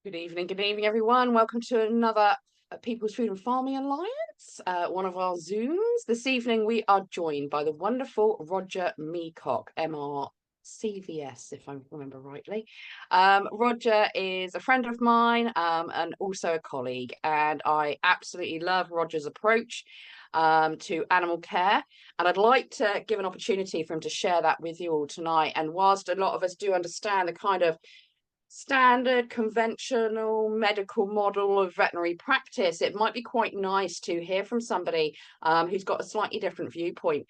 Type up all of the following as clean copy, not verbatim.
Good evening, everyone. Welcome to another People's Food and Farming Alliance, one of our Zooms. This evening, we are joined by the wonderful Roger Meacock, MRCVS, if I remember rightly. Roger is a friend of mine and also a colleague, and I absolutely love Roger's approach to animal care. And I'd like to give an opportunity for him to share that with you all tonight. And whilst a lot of us do understand the kind of standard conventional medical model of veterinary practice, it might be quite nice to hear from somebody who's got a slightly different viewpoint.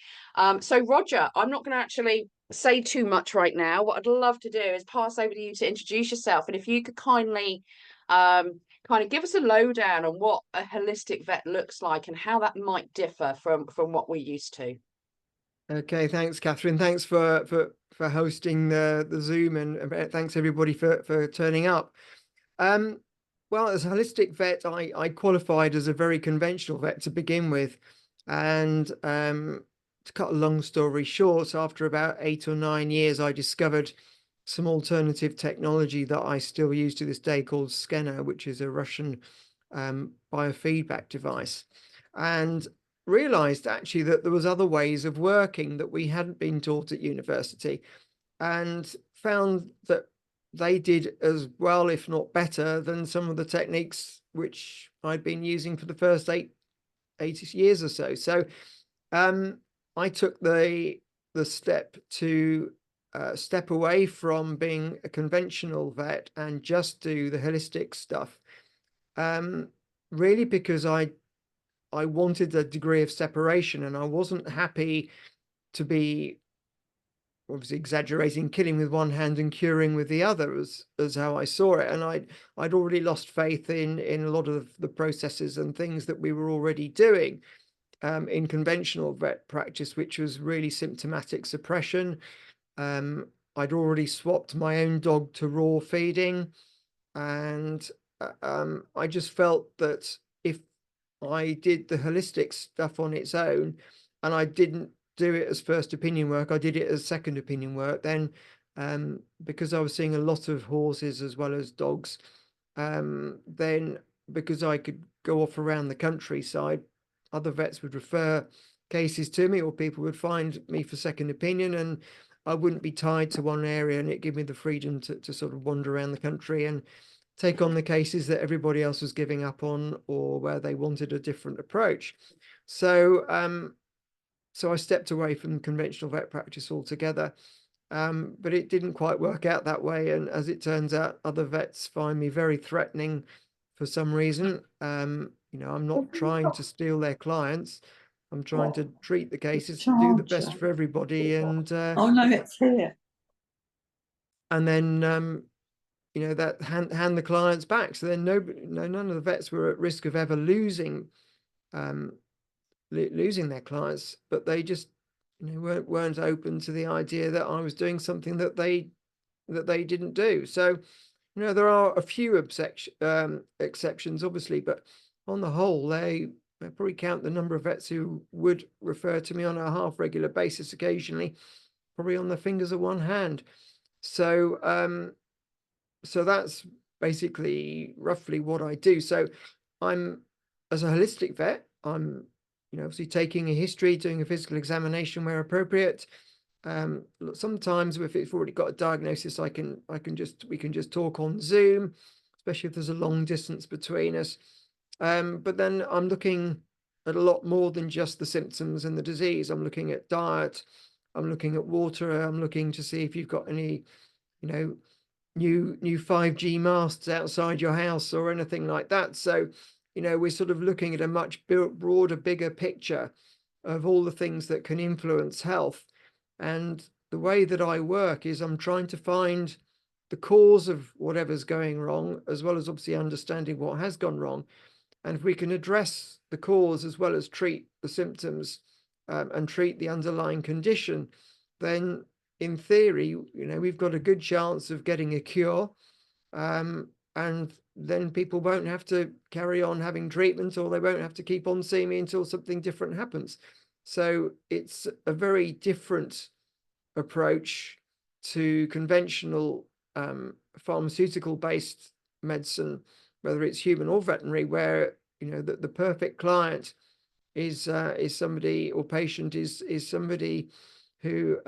So Roger, I'm not going to actually say too much right now. What I'd love to do is pass over to you to introduce yourself, and if you could kindly kind of give us a lowdown on what a holistic vet looks like and how that might differ from what we're used to. Okay, thanks, Catherine. Thanks for hosting the Zoom, and thanks everybody for turning up. Um, well, as a holistic vet, I qualified as a very conventional vet to begin with, and to cut a long story short, after about 8 or 9 years, I discovered some alternative technology that I still use to this day called Scanner, which is a Russian biofeedback device, and realized actually that there was other ways of working that we hadn't been taught at university, and found that they did as well, if not better, than some of the techniques which I'd been using for the first 8 years or so. So um, I took the step to step away from being a conventional vet and just do the holistic stuff. Um, Really because I wanted a degree of separation, and I wasn't happy to be, obviously exaggerating, killing with one hand and curing with the other, as how I saw it. And I'd already lost faith in a lot of the processes and things that we were already doing in conventional vet practice, which was really symptomatic suppression. I'd already swapped my own dog to raw feeding, and I just felt that if I did the holistic stuff on its own, and I didn't do it as first opinion work, I did it as second opinion work, then because I was seeing a lot of horses as well as dogs, then because I could go off around the countryside, other vets would refer cases to me, or people would find me for second opinion, and I wouldn't be tied to one area, and it gave me the freedom to sort of wander around the country and take on the cases that everybody else was giving up on, or where they wanted a different approach. So so I stepped away from conventional vet practice altogether. But it didn't quite work out that way. And as it turns out, other vets find me very threatening for some reason. I'm not trying to steal their clients. I'm trying What? to treat the The cases to do the best charger. for everybody. Oh no, it's here. And then that hand the clients back. So then none of the vets were at risk of ever um, losing their clients, but they just weren't open to the idea that I was doing something that they didn't do. So there are a few exceptions, obviously, but on the whole, they probably count the number of vets who would refer to me on a half regular basis occasionally, probably on the fingers of one hand. So so that's basically roughly what I do. So I'm, as a holistic vet, I'm obviously taking a history, doing a physical examination where appropriate. Sometimes if it's already got a diagnosis, we can just talk on Zoom, especially if there's a long distance between us. But then I'm looking at a lot more than just the symptoms and the disease. I'm looking at diet, I'm looking at water, I'm looking to see if you've got any, you know, new 5G masts outside your house or anything like that. So, we're sort of looking at a much broader, bigger picture of all the things that can influence health. And the way that I work is I'm trying to find the cause of whatever's going wrong, as well as obviously understanding what has gone wrong. And if we can address the cause as well as treat the symptoms, and treat the underlying condition, then in theory, we've got a good chance of getting a cure. And then people won't have to carry on having treatment, or they won't have to keep on seeing me until something different happens. So it's a very different approach to conventional pharmaceutical based medicine, whether it's human or veterinary, where the perfect client is somebody, or patient is somebody who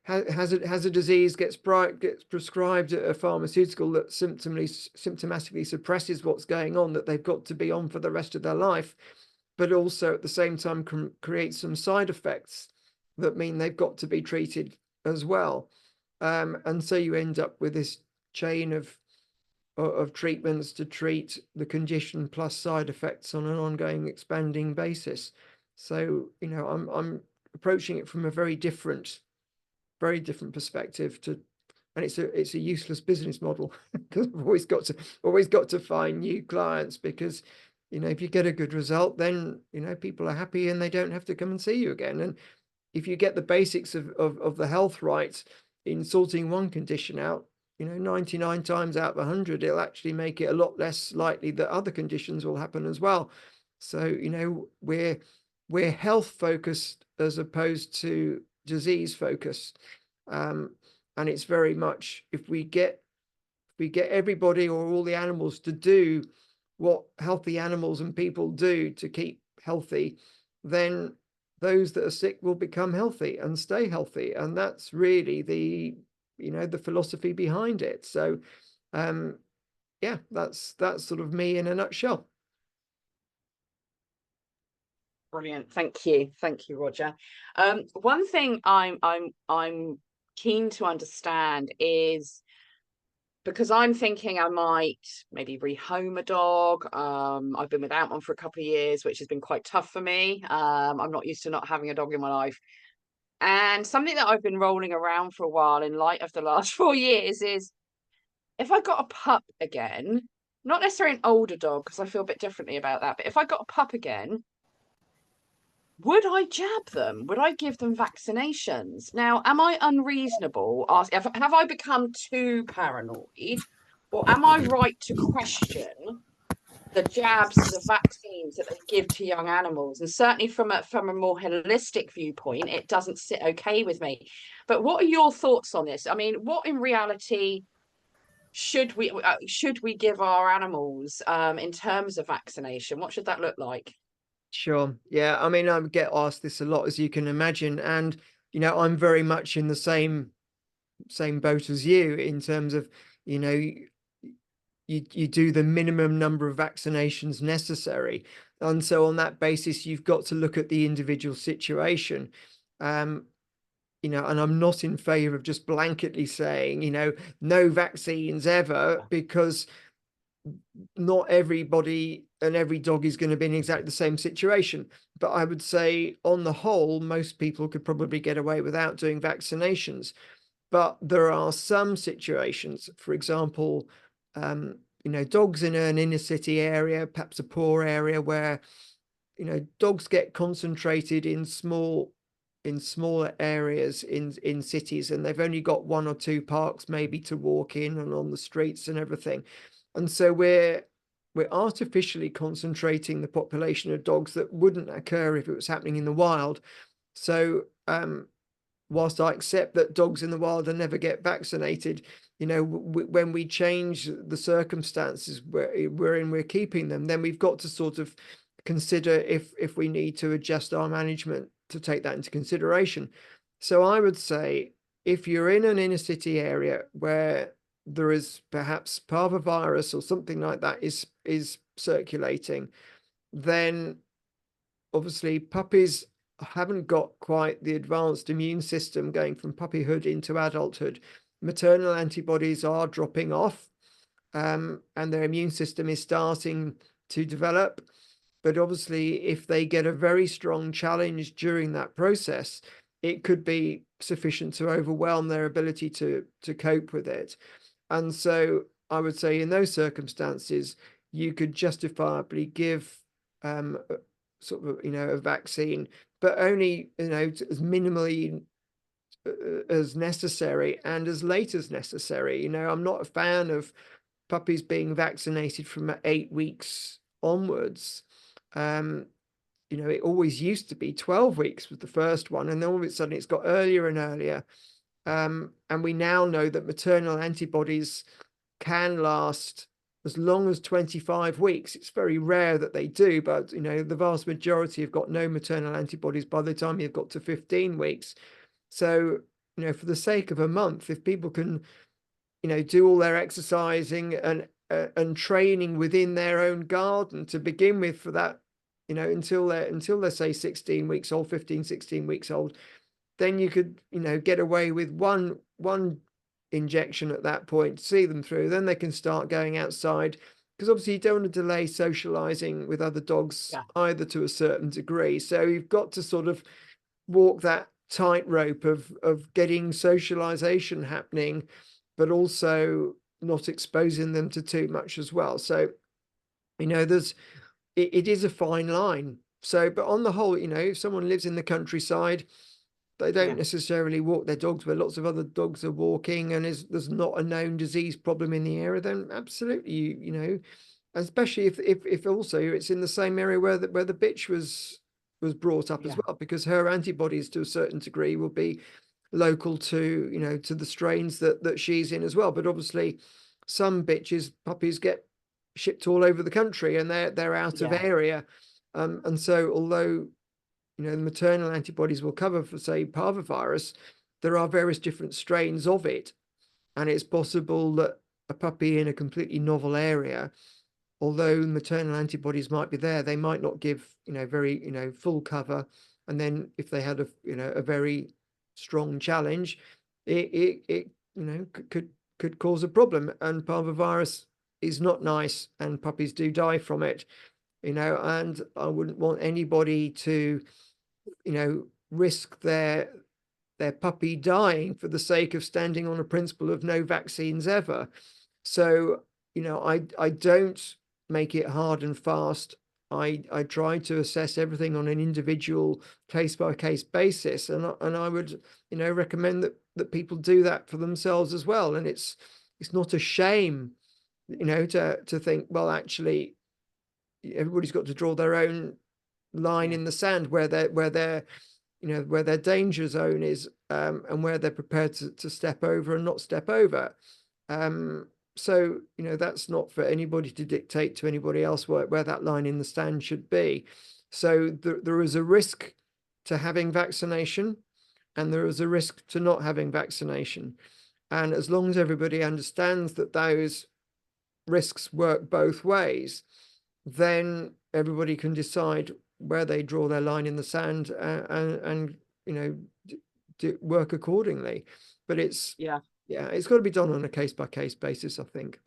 has a disease, gets prescribed a pharmaceutical that symptomatically suppresses what's going on, that they've got to be on for the rest of their life, but also at the same time can create some side effects that mean they've got to be treated as well. And so you end up with this chain of treatments to treat the condition plus side effects on an ongoing, expanding basis. So I'm approaching it from a very different perspective and it's a useless business model because I've always got to find new clients, because if you get a good result, then people are happy and they don't have to come and see you again. And if you get the basics of the health right in sorting one condition out, 99 times out of 100, it'll actually make it a lot less likely that other conditions will happen as well. So, we're health focused as opposed to disease focused. And it's very much, if we get everybody or all the animals to do what healthy animals and people do to keep healthy, then those that are sick will become healthy and stay healthy. And that's really the philosophy behind it. So yeah, that's sort of me in a nutshell. Brilliant. Thank you, Roger. One thing I'm keen to understand is, because I'm thinking I might maybe rehome a dog. I've been without one for a couple of years, which has been quite tough for me. I'm not used to not having a dog in my life. And something that I've been rolling around for a while in light of the last 4 years is, if I got a pup again, not necessarily an older dog, because I feel a bit differently about that, but if I got a pup again, would I jab them? Would I give them vaccinations? Now, am I unreasonable? Have I become too paranoid? Or am I right to question the jabs, the vaccines that they give to young animals? And certainly from a more holistic viewpoint, it doesn't sit okay with me. But what are your thoughts on this? I mean, what in reality should we give our animals in terms of vaccination? What should that look like? Sure. Yeah. I mean, I get asked this a lot, as you can imagine. And, I'm very much in the same boat as you, in terms of, you do the minimum number of vaccinations necessary. And so on that basis, you've got to look at the individual situation. And I'm not in favor of just blanketly saying, no vaccines ever, because not everybody and every dog is going to be in exactly the same situation. But I would say, on the whole, most people could probably get away without doing vaccinations. But there are some situations, for example, dogs in an inner city area, perhaps a poor area, where dogs get concentrated in smaller areas in cities, and they've only got one or two parks maybe to walk in and on the streets and everything. And so we're artificially concentrating the population of dogs that wouldn't occur if it was happening in the wild. So whilst I accept that dogs in the wild will never get vaccinated, when we change the circumstances wherein we're keeping them, then we've got to sort of consider if we need to adjust our management to take that into consideration. So I would say, if you're in an inner city area where there is perhaps parvovirus or something like that is circulating, then obviously puppies haven't got quite the advanced immune system going from puppyhood into adulthood. Maternal antibodies are dropping off, and their immune system is starting to develop. But obviously, if they get a very strong challenge during that process, it could be sufficient to overwhelm their ability to cope with it. And so I would say, in those circumstances, you could justifiably give sort of a vaccine, but only as minimally as necessary and as late as necessary. I'm not a fan of puppies being vaccinated from 8 weeks onwards. It always used to be 12 weeks with the first one, and then all of a sudden it's got earlier and earlier. And we now know that maternal antibodies can last as long as 25 weeks. It's very rare that they do, but the vast majority have got no maternal antibodies by the time you've got to 15 weeks. So, for the sake of a month, if people can, do all their exercising and training within their own garden to begin with for that, until they're say 16 weeks old, 15, 16 weeks old, then you could, get away with one injection at that point, see them through. Then they can start going outside, because obviously you don't want to delay socializing with other dogs either, to a certain degree. So you've got to sort of walk that tightrope of getting socialization happening, but also not exposing them to too much as well. So it is a fine line. So, but on the whole, if someone lives in the countryside, they don't necessarily walk their dogs where lots of other dogs are walking, and there's not a known disease problem in the area, then absolutely, especially if also it's in the same area where the bitch was brought up as well, because her antibodies to a certain degree will be local to to the strains that she's in as well. But obviously some puppies get shipped all over the country, and they're out of area, and so although the maternal antibodies will cover for, say, parvovirus, there are various different strains of it. And it's possible that a puppy in a completely novel area, although maternal antibodies might be there, they might not give, very, full cover. And then if they had a very strong challenge, it could cause a problem. And parvovirus is not nice, and puppies do die from it, and I wouldn't want anybody to risk their puppy dying for the sake of standing on a principle of no vaccines ever. So, I don't make it hard and fast. I try to assess everything on an individual case by case basis, and I would recommend that people do that for themselves as well. And it's not a shame, to think, well, actually everybody's got to draw their own line in the sand where their danger zone is, and where they're prepared to step over and not step over. So that's not for anybody to dictate to anybody else where that line in the sand should be. So there is a risk to having vaccination, and there is a risk to not having vaccination. And as long as everybody understands that those risks work both ways, then everybody can decide where they draw their line in the sand, and work accordingly. But it's got to be done on a case by case basis, I think.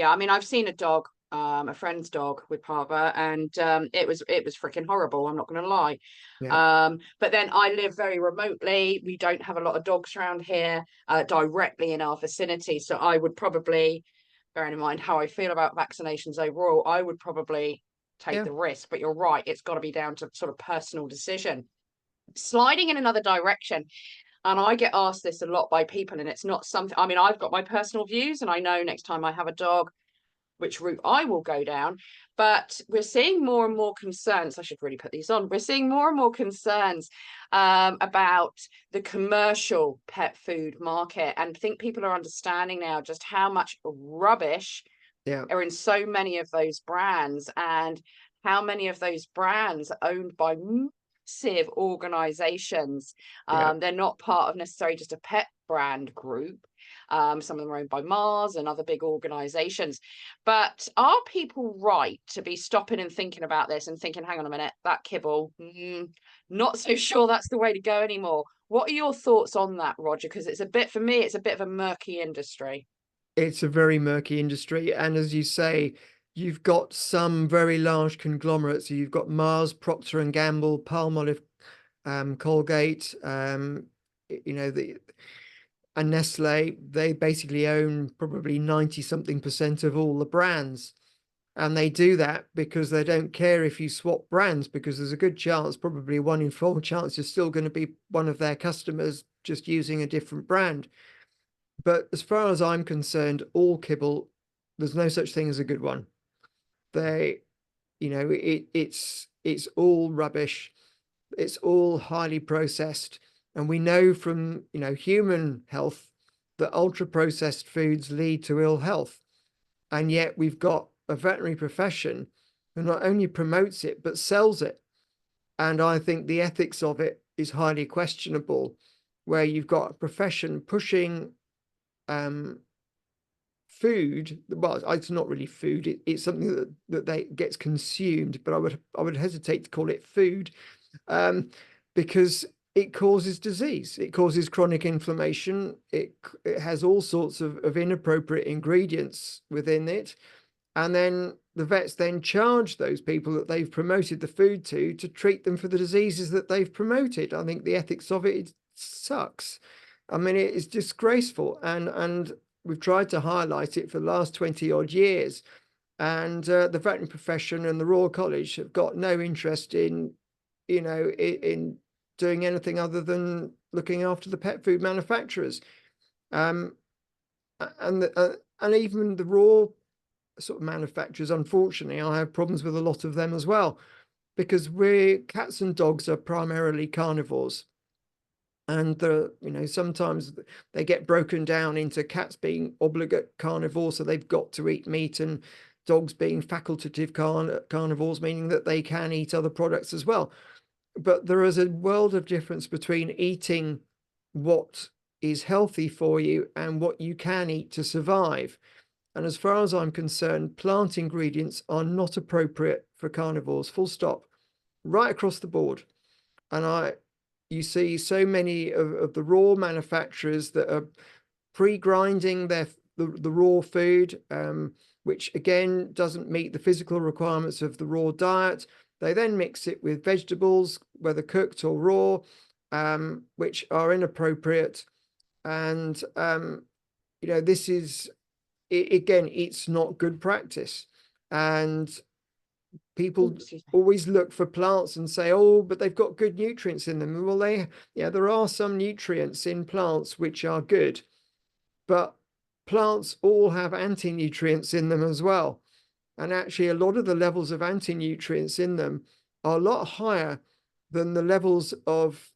I mean, I've seen a dog, a friend's dog with parva, and it was freaking horrible, I'm not going to lie. But then I live very remotely. We don't have a lot of dogs around here directly in our vicinity, so I would probably, bearing in mind how I feel about vaccinations overall, I would probably take the risk. But you're right, it's got to be down to sort of personal decision. Sliding in another direction, and I get asked this a lot by people, and it's not something, I mean, I've got my personal views, and I know next time I have a dog which route I will go down. But we're seeing more and more concerns. I should really put these on. We're seeing more and more concerns about the commercial pet food market, and I think people are understanding now just how much rubbish are in so many of those brands, and how many of those brands are owned by massive organizations. They're not part of necessarily just a pet brand group. Some of them are owned by Mars and other big organizations. But are people right to be stopping and thinking about this and thinking, hang on a minute, that kibble, not so sure that's the way to go anymore? What are your thoughts on that, Roger? Because it's a bit, for me, it's a bit of a murky industry. It's a very murky industry. And as you say, you've got some very large conglomerates. You've got Mars, Procter and Gamble, Palmolive, Colgate, and Nestle. They basically own probably 90-something% of all the brands. And they do that because they don't care if you swap brands, because there's a good chance, probably 1 in 4 chance, you're still going to be one of their customers just using a different brand. But as far as I'm concerned, all kibble, there's no such thing as a good one. It's all rubbish. It's all highly processed. And we know from, human health that ultra-processed foods lead to ill health. And yet we've got a veterinary profession who not only promotes it, but sells it. And I think the ethics of it is highly questionable, where you've got a profession pushing food. Well, it's not really food. It's something that they gets consumed, but I would hesitate to call it food, because it causes disease. It causes chronic inflammation. It has all sorts of inappropriate ingredients within it. And then the vets then charge those people that they've promoted the food to treat them for the diseases that they've promoted. I think the ethics of it sucks. I mean, it is disgraceful. And we've tried to highlight it for the last 20 odd years. And the veterinary profession and the Royal College have got no interest in, in doing anything other than looking after the pet food manufacturers. And even the raw sort of manufacturers, unfortunately, I have problems with a lot of them as well, because cats and dogs are primarily carnivores. And sometimes they get broken down into cats being obligate carnivores, so they've got to eat meat, and dogs being facultative carnivores, meaning that they can eat other products as well. But there is a world of difference between eating what is healthy for you and what you can eat to survive. And as far as I'm concerned, plant ingredients are not appropriate for carnivores, full stop, right across the board. And you see so many of the raw manufacturers that are pre-grinding the raw food, which again doesn't meet the physical requirements of the raw diet. They then mix it with vegetables, whether cooked or raw, which are inappropriate. And this is, again, it's not good practice. And people always look for plants and say, oh, but they've got good nutrients in them. Well, there are some nutrients in plants which are good, but plants all have anti-nutrients in them as well. And actually, a lot of the levels of anti-nutrients in them are a lot higher than the levels of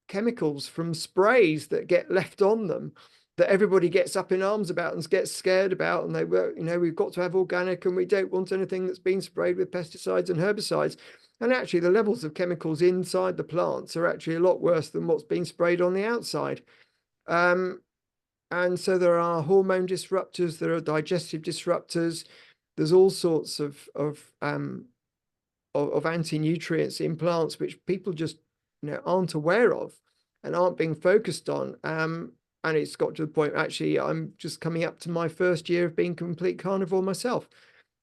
chemicals from sprays that get left on them, that everybody gets up in arms about and gets scared about. And they were, we've got to have organic and we don't want anything that's been sprayed with pesticides and herbicides. And actually, the levels of chemicals inside the plants are actually a lot worse than what's being sprayed on the outside. And so there are hormone disruptors, there are digestive disruptors, there's all sorts of anti-nutrients in plants which people just aren't aware of and aren't being focused on. And it's got to the point, actually, I'm just coming up to my first year of being complete carnivore myself.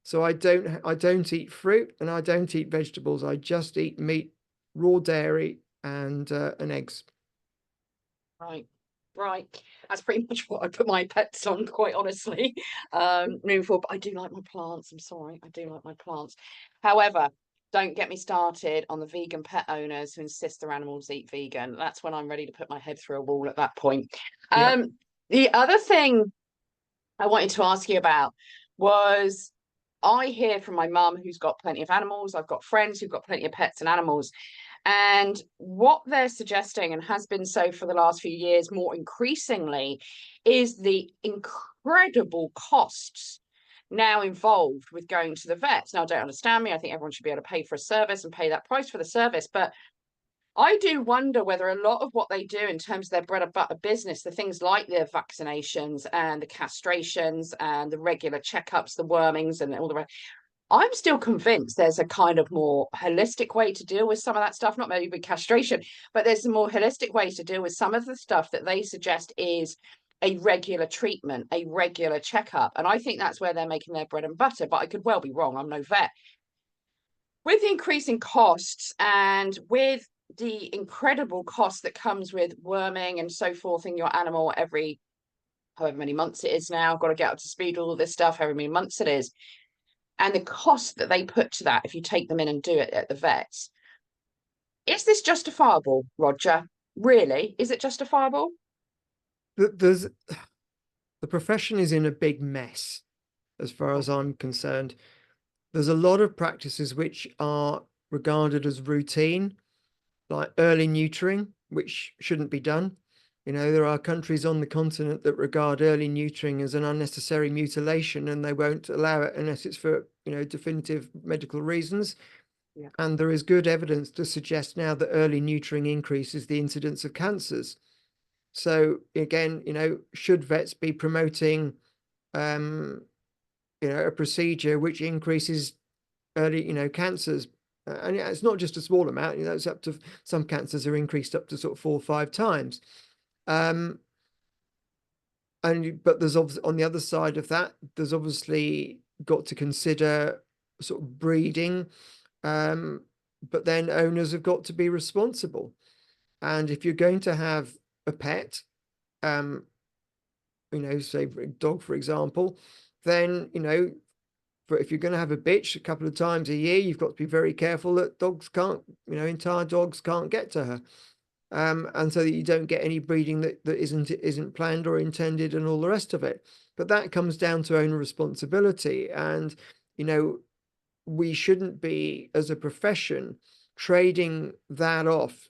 So I don't eat fruit and I don't eat vegetables. I just eat meat, raw dairy, and eggs. Right. That's pretty much what I put my pets on, quite honestly. Moving forward, but I do like my plants. I'm sorry, I do like my plants. However, don't get me started on the vegan pet owners who insist their animals eat vegan. That's when I'm ready to put my head through a wall at that point. Yeah. The other thing I wanted to ask you about was, I hear from my mum, who's got plenty of animals. I've got friends who've got plenty of pets and animals. And what they're suggesting, and has been so for the last few years more increasingly, is the incredible costs now involved with going to the vets. Now, don't understand me. I think everyone should be able to pay for a service and pay that price for the service. But I do wonder whether a lot of what they do in terms of their bread and butter business, the things like the vaccinations and the castrations and the regular checkups, the wormings and all the rest, I'm still convinced there's a kind of more holistic way to deal with some of that stuff, not maybe with castration, but there's a more holistic way to deal with some of the stuff that they suggest is a regular treatment, a regular checkup. And I think that's where they're making their bread and butter, but I could well be wrong. I'm no vet. With the increasing costs and with the incredible cost that comes with worming and so forth in your animal every however many months it is now, got to get up to speed, all of this stuff, however many months it is, and the cost that they put to that if you take them in and do it at the vets. Is this justifiable, Roger? Really? Is it justifiable? The profession is in a big mess, as far as I'm concerned. There's a lot of practices which are regarded as routine, like early neutering, which shouldn't be done. You know, there are countries on the continent that regard early neutering as an unnecessary mutilation, and they won't allow it unless it's for, you know, definitive medical reasons. Yeah. And there is good evidence to suggest now that early neutering increases the incidence of cancers. So again, you know, should vets be promoting, you know, a procedure which increases early, you know, cancers? And it's not just a small amount, you know, it's up to, some cancers are increased up to sort of 4 or 5 times. But there's obviously, on the other side of that, there's obviously got to consider sort of breeding, but then owners have got to be responsible. And if you're going to have a pet, you know, say a dog, for example, then, you know, if you're going to have a bitch a couple of times a year, you've got to be very careful that dogs can't, you know, entire dogs can't get to her. And so that you don't get any breeding that isn't planned or intended and all the rest of it. But that comes down to owner responsibility. And, you know, we shouldn't be, as a profession, trading that off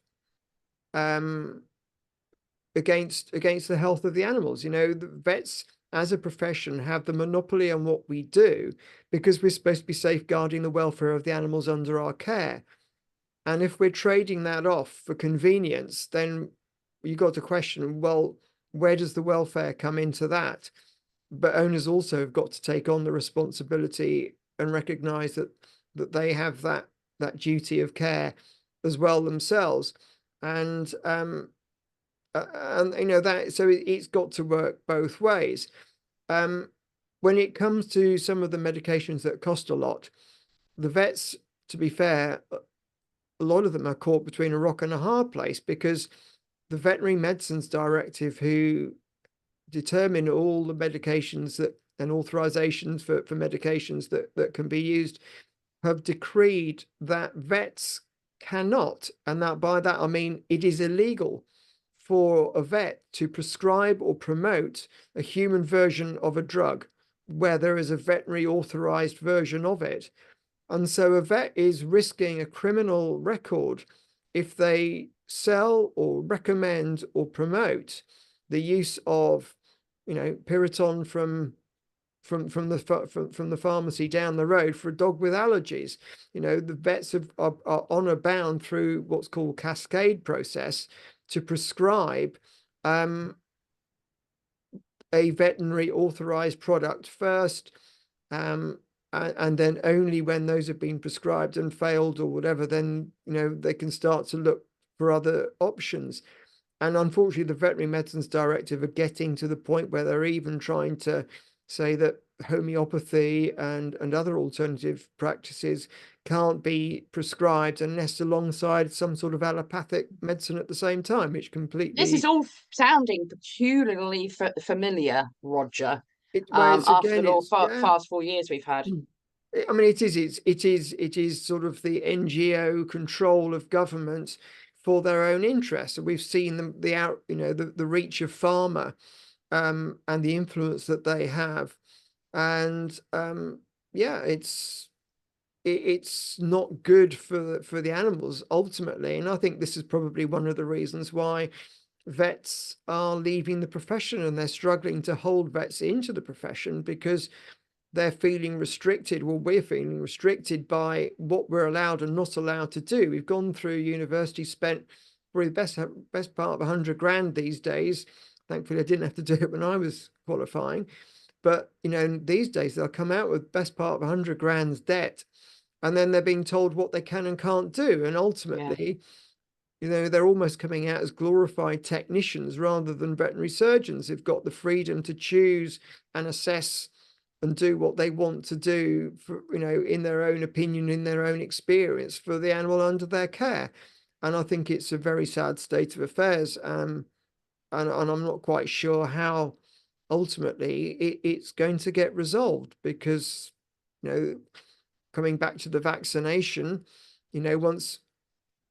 against the health of the animals. You know, the vets as a profession have the monopoly on what we do because we're supposed to be safeguarding the welfare of the animals under our care. And if we're trading that off for convenience, then you got to question, well, where does the welfare come into that? But owners also have got to take on the responsibility and recognize that they have that duty of care as well themselves. And you know, that, so it's got to work both ways. When it comes to some of the medications that cost a lot, the vets, to be fair, a lot of them are caught between a rock and a hard place, because the Veterinary Medicines Directive, who determine all the medications that and authorizations for medications that can be used, have decreed that vets cannot, and that by that I mean it is illegal for a vet to prescribe or promote a human version of a drug where there is a veterinary authorized version of it. And so a vet is risking a criminal record if they sell or recommend or promote the use of, you know, Piriton from the pharmacy down the road for a dog with allergies. You know, the vets are honor bound through what's called cascade process to prescribe a veterinary authorized product first, and then only when those have been prescribed and failed or whatever, then, you know, they can start to look for other options. And unfortunately, the Veterinary Medicines Directive are getting to the point where they're even trying to say that homeopathy and other alternative practices can't be prescribed unless alongside some sort of allopathic medicine at the same time, which completely... This is all sounding peculiarly familiar, Roger. Well, it's, after again, the fast 4 years we've had. I mean, it is sort of the NGO control of government for their own interests. And we've seen the reach of pharma, and the influence that they have. And yeah, it's not good for the animals ultimately. And I think this is probably one of the reasons why vets are leaving the profession, and they're struggling to hold vets into the profession, because they're feeling restricted. Well, we're feeling restricted by what we're allowed and not allowed to do. We've gone through university, spent probably the best part of 100 grand these days. Thankfully, I didn't have to do it when I was qualifying. But, you know, these days they'll come out with best part of 100 grand's debt, and then they're being told what they can and can't do. And ultimately, you know, they're almost coming out as glorified technicians rather than veterinary surgeons who've got the freedom to choose and assess and do what they want to do, for, you know, in their own opinion, in their own experience, for the animal under their care. And I think it's a very sad state of affairs. And I'm not quite sure how ultimately it's going to get resolved, because, you know, coming back to the vaccination, you know, once,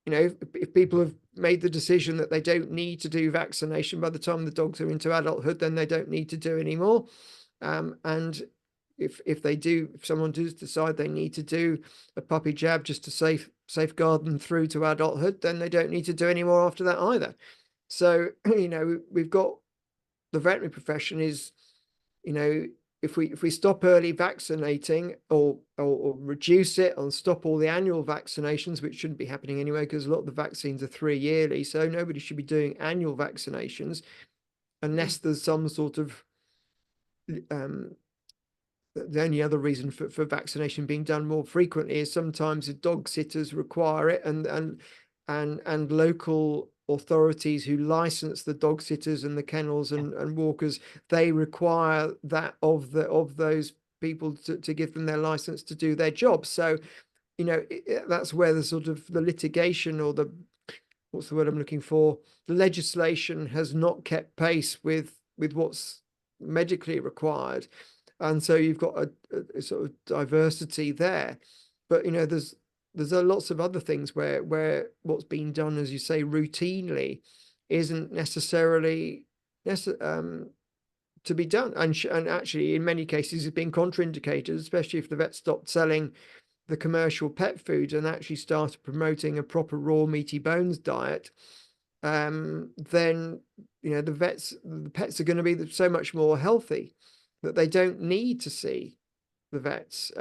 you know, if people have made the decision that they don't need to do vaccination by the time the dogs are into adulthood, then they don't need to do anymore. And if someone does decide they need to do a puppy jab just to safeguard them through to adulthood, then they don't need to do any more after that either. So, we've got the veterinary profession is, if we stop early vaccinating or reduce it and stop all the annual vaccinations, which shouldn't be happening anyway, because a lot of the vaccines are 3 yearly, so nobody should be doing annual vaccinations unless there's some sort of the only other reason for vaccination being done more frequently is sometimes the dog sitters require it, and local authorities who license the dog sitters and the kennels and walkers, they require that of those people to give them their license to do their job. So, that's where the sort of the litigation, or what's the word I'm looking for? The legislation has not kept pace with what's medically required. And so you've got a sort of diversity there. But, there's lots of other things where what's being done, as you say, routinely isn't necessarily to be done. And actually, in many cases, it's been contraindicated, especially if the vet stopped selling the commercial pet food and actually started promoting a proper raw meaty bones diet. Then, the pets are going to be so much more healthy that they don't need to see the vets.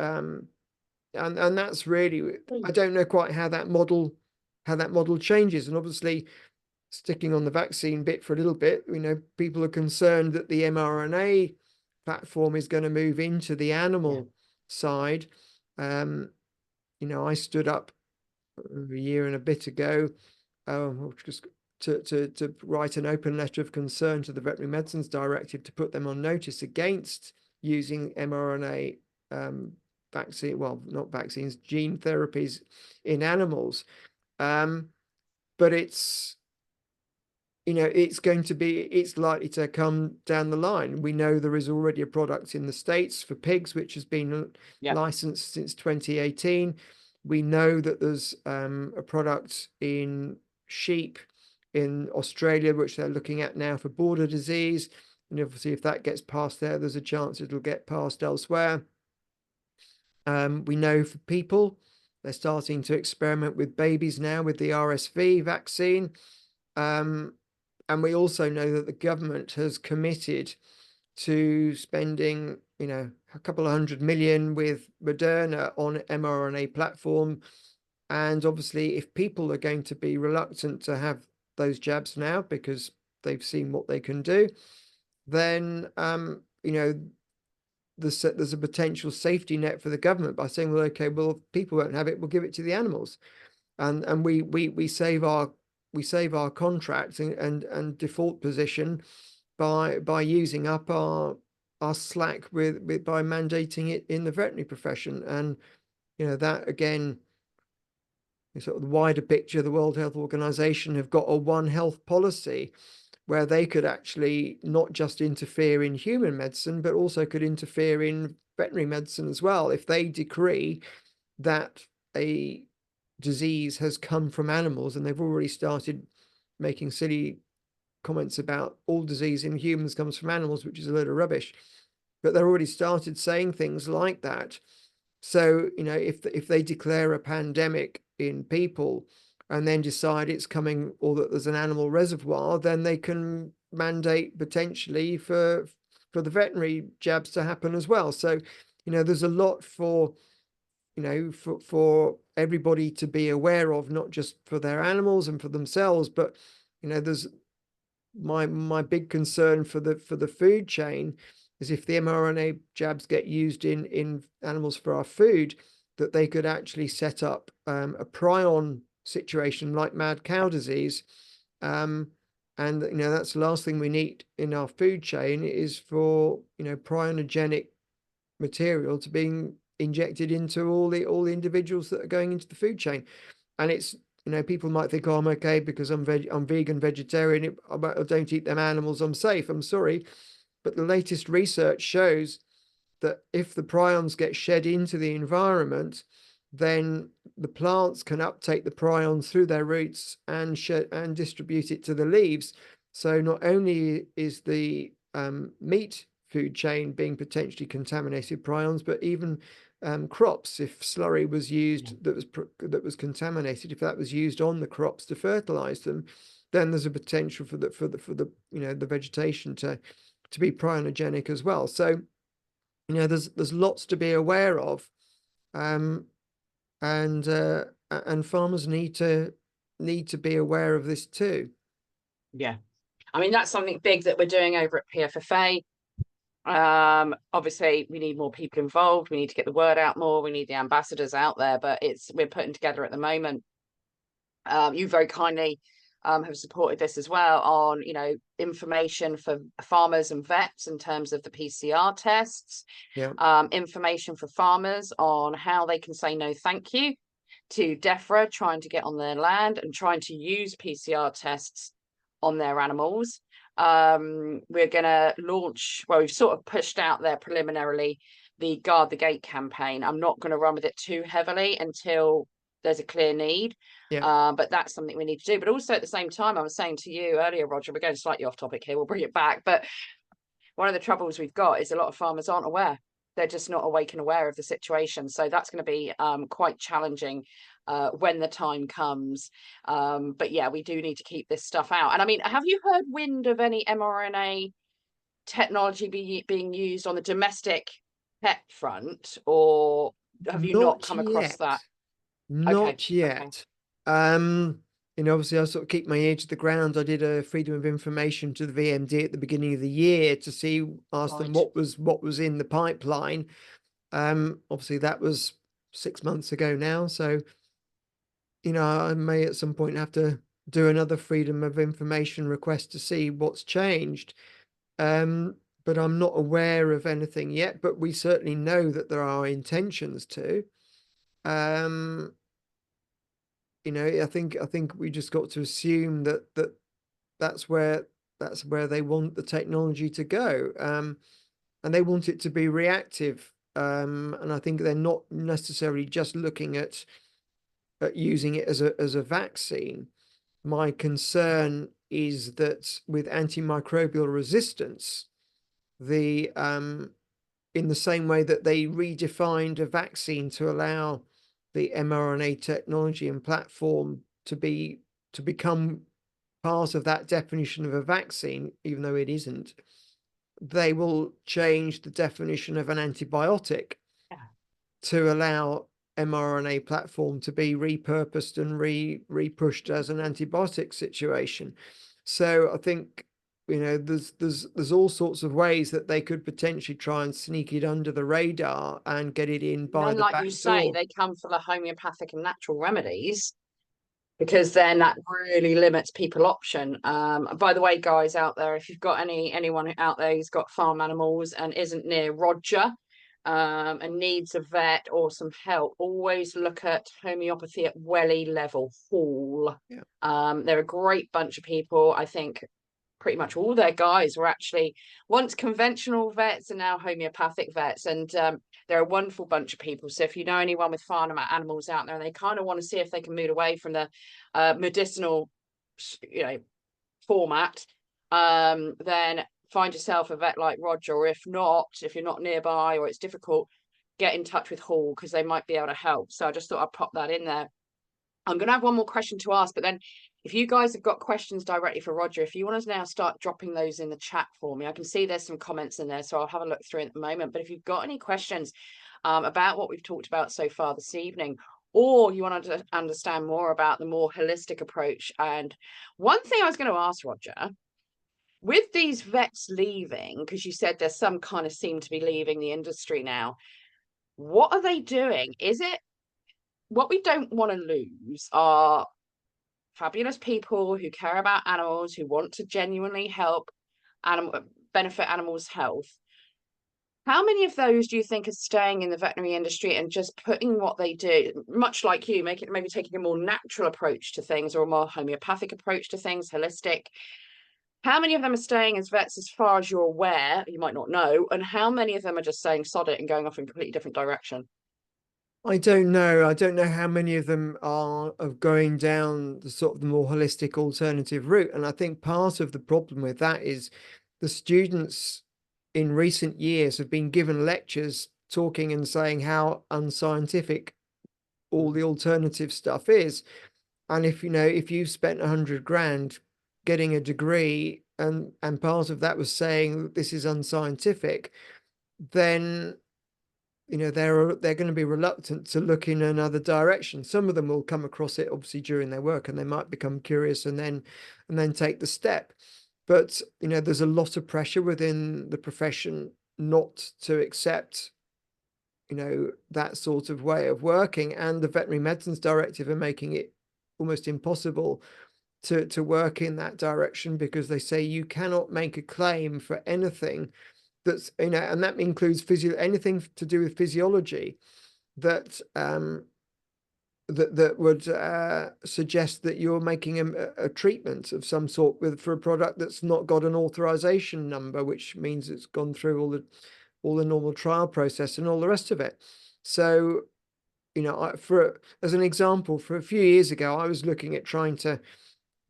And that's really, I don't know quite how that model changes. And obviously, sticking on the vaccine bit for a little bit, people are concerned that the mRNA platform is going to move into the animal side. I stood up a year and a bit ago, just to write an open letter of concern to the Veterinary Medicines Directive to put them on notice against using mRNA vaccine, well, not vaccines, gene therapies in animals. But it's it's likely to come down the line. We know there is already a product in the States for pigs, which has been licensed since 2018. We know that there's a product in sheep in Australia, which they're looking at now for border disease. And obviously, if that gets passed there's a chance it'll get passed elsewhere. We know for people, they're starting to experiment with babies now with the RSV vaccine. And we also know that the government has committed to spending, a couple of 100 million with Moderna on mRNA platform. And obviously, if people are going to be reluctant to have those jabs now because they've seen what they can do, then, there's a potential safety net for the government by saying, well, okay, well, if people won't have it, we'll give it to the animals. And we save our contract and default position by using up our slack by mandating it in the veterinary profession. And that again, sort of the wider picture, the World Health Organization have got a One Health policy where they could actually not just interfere in human medicine, but also could interfere in veterinary medicine as well. If they decree that a disease has come from animals, and they've already started making silly comments about all disease in humans comes from animals, which is a load of rubbish, but they've already started saying things like that. So, if they declare a pandemic in people and then decide it's coming, or that there's an animal reservoir, then they can mandate potentially for the veterinary jabs to happen as well. So, there's a lot for everybody to be aware of, not just for their animals and for themselves, but there's my big concern for the food chain is if the mRNA jabs get used in animals for our food, that they could actually set up a prion situation like mad cow disease. And that's the last thing we need in our food chain is for prionogenic material to being injected into all the individuals that are going into the food chain. And it's people might think, oh, I'm okay because I'm vegan, vegetarian, I don't eat them animals, I'm safe. I'm sorry, but the latest research shows that if the prions get shed into the environment, then the plants can uptake the prions through their roots and distribute it to the leaves. So not only is the meat food chain being potentially contaminated with prions, but even crops, if slurry was used that was contaminated, if that was used on the crops to fertilize them, then there's a potential for the the vegetation to be prionogenic as well. So there's lots to be aware of, and farmers need to be aware of this too. Yeah, I mean, that's something big that we're doing over at PFFA. Obviously we need more people involved, we need to get the word out more, we need the ambassadors out there, but we're putting together at the moment. You very kindly have supported this as well on information for farmers and vets in terms of the PCR tests, information for farmers on how they can say no thank you to DEFRA trying to get on their land and trying to use PCR tests on their animals. We're going to launch, well, we've sort of pushed out there preliminarily the Guard the Gate campaign. I'm not going to run with it too heavily until there's a clear need. But that's something we need to do. But also at the same time, I was saying to you earlier, Roger, we're going slightly off topic here, we'll bring it back. But one of the troubles we've got is a lot of farmers aren't aware. They're just not awake and aware of the situation. So that's going to be quite challenging when the time comes. But yeah, we do need to keep this stuff out. And I mean, have you heard wind of any mRNA technology being used on the domestic pet front, or have you not come across that? Not yet. Obviously I sort of keep my ear to the ground. I did a freedom of information to the VMD at the beginning of the year to ask them what was in the pipeline. Obviously that was 6 months ago now, so I may at some point have to do another freedom of information request to see what's changed. But I'm not aware of anything yet, but we certainly know that there are intentions to. I think we just got to assume that's where they want the technology to go, and they want it to be reactive. And I think they're not necessarily just looking at using it as a vaccine. My concern is that with antimicrobial resistance, in the same way that they redefined a vaccine to allow the mRNA technology and platform to become part of that definition of a vaccine, even though it isn't, they will change the definition of an antibiotic to allow mRNA platform to be repurposed and re-pushed as an antibiotic situation. So I think there's all sorts of ways that they could potentially try and sneak it under the radar and get it in by the back door. Like you say, they come for the homeopathic and natural remedies, because then that really limits people option. By the way, guys out there, if you've got anyone out there who's got farm animals and isn't near Roger and needs a vet or some help, always look at homeopathy at Welly Level Hall. They're a great bunch of people. I think pretty much all their guys were actually once conventional vets and now homeopathic vets, and they're a wonderful bunch of people. So if you know anyone with farm animals out there and they kind of want to see if they can move away from the medicinal format, then find yourself a vet like Roger, or if you're not nearby or it's difficult, get in touch with Hall, because they might be able to help. So I just thought I'd pop that in there. I'm going to have one more question to ask, but then if you guys have got questions directly for Roger, if you want to now start dropping those in the chat for me, I can see there's some comments in there, so I'll have a look through it at the moment. But if you've got any questions about what we've talked about so far this evening, or you want to understand more about the more holistic approach. And one thing I was going to ask Roger, with these vets leaving, because you said there's some kind of seem to be leaving the industry now, what are they doing? Is it what we don't want to lose are fabulous people who care about animals, who want to genuinely help benefit animals' health. How many of those do you think are staying in the veterinary industry and just putting what they do, much like you, maybe taking a more natural approach to things, or a more homeopathic approach to things, holistic? How many of them are staying as vets as far as you're aware? You might not know. And how many of them are just saying sod it and going off in a completely different direction? I don't know. I don't know how many of them are of going down the sort of the more holistic alternative route. And I think part of the problem with that is the students in recent years have been given lectures talking and saying how unscientific all the alternative stuff is. And if you've spent 100 grand getting a degree, and part of that was saying this is unscientific, then they're going to be reluctant to look in another direction. Some of them will come across it obviously during their work, and they might become curious and then take the step. But there's a lot of pressure within the profession not to accept that sort of way of working, and the Veterinary Medicines Directive are making it almost impossible to work in that direction, because they say you cannot make a claim for anything that's and that includes anything to do with physiology that that would suggest that you're making a treatment of some sort for a product that's not got an authorization number, which means it's gone through all the normal trial process and all the rest of it. So as an example, for a few years ago, I was looking at trying to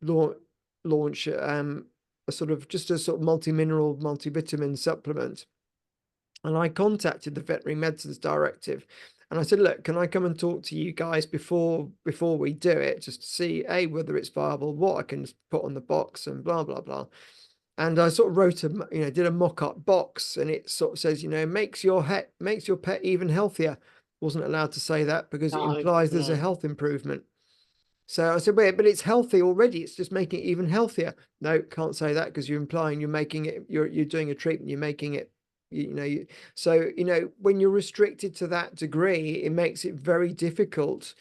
launch a sort of multi-mineral, multivitamin supplement. And I contacted the Veterinary Medicines Directive, and I said, look, can I come and talk to you guys before we do it, just to see whether it's viable, what I can put on the box, and blah blah blah. And I sort of wrote did a mock-up box, and it sort of says, makes your pet even healthier. Wasn't allowed to say that because it implies there's a health improvement. So I said, wait, but it's healthy already. It's just making it even healthier. No, can't say that because you're implying you're making it, you're doing a treatment, you're making it, so, when you're restricted to that degree, it makes it very difficult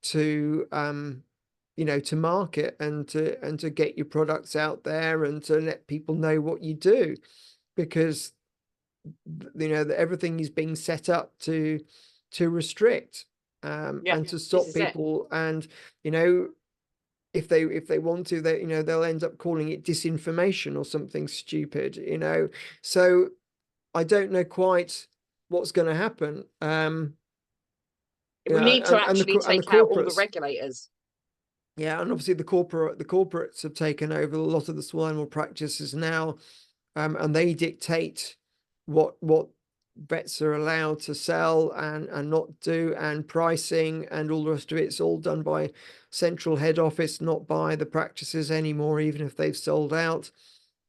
to, to market and to get your products out there and to let people know what you do, because, everything is being set up to restrict, and to stop people. And, if they want to, they'll end up calling it disinformation or something stupid, so I don't know quite what's going to happen. We need to actually take out all the regulators. Yeah, and obviously the corporates have taken over a lot of the swine animal practices now, and they dictate what vets are allowed to sell and not do, and pricing and all the rest of it. It's all done by central head office, not by the practices anymore, even if they've sold out.